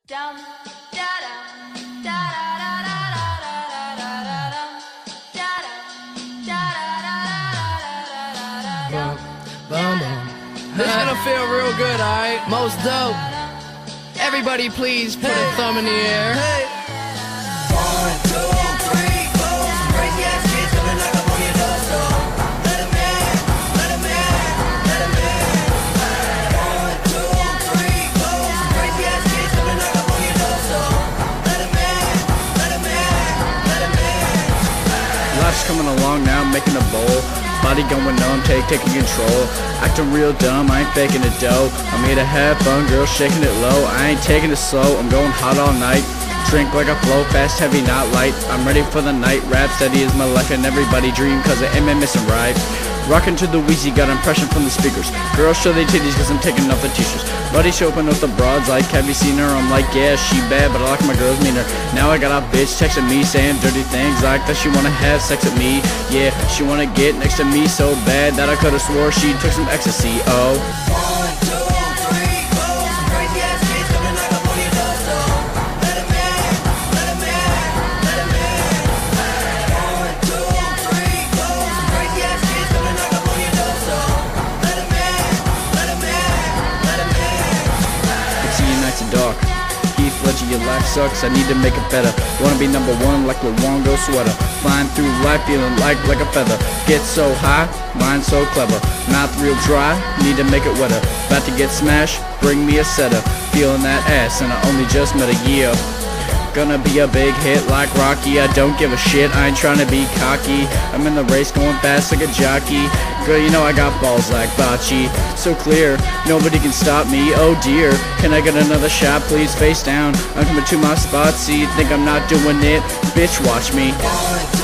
Dum da dum da da da da da da da da dum da dum da da da da da da da dum. This gonna feel real good, alright? Most dope. Everybody please put a thumb in the air. One, two, three, four. Crazy ass kids coming like up on your door. Let 'em in, let 'em in, let 'em in. One, two, three, four. Crazy ass kids coming like up on your door. Let 'em in, let 'em in, let 'em in. Life's coming along now, making a bowl. Body going numb, taking control. Acting real dumb, I ain't faking a dough. I'm here to have fun, girl, shaking it low. I ain't taking it slow, I'm going hot all night. Drink like a flow, fast, heavy, not light. I'm ready for the night, rap steady is my life. And everybody dream cause I am missing right. Rockin' to the Wheezy, got impression from the speakers. Girls show they titties cause I'm taking off the t-shirts. Buddy showing up the broads like, have you seen her? I'm like, yeah, she bad, but I like my girls meaner. Now I got a bitch texting me saying dirty things like that she wanna have sex with me. Yeah, she wanna get next to me so bad that I could've swore she took some ecstasy. Oh, One, two, three, four. Crazy ass kids coming like up on your door. Let 'em in, let 'em in, let 'em in. One, two, three, four. Crazy ass kids coming like up on your door. Let 'em in, let 'em in, let 'em in. it's your nights are dark. Heath Ledger, your life sucks, I need to make it better. Wanna be number one like Luongo sweater. Flying through life feeling like a feather. Get so high, mind so clever. Mouth real dry, need to make it wetter. About to get smashed, bring me a setter. Feeling that ass and I only just met a year. Gonna be a big hit like Rocky. I don't give a shit, I ain't trying to be cocky. I'm in the race going fast like a jockey. Girl, you know I got balls like bocce. So clear, nobody can stop me, oh dear. Can I get another shot, please? Face down, I'm coming to my spot. See, you think I'm not doing it? Bitch, watch me. One, two,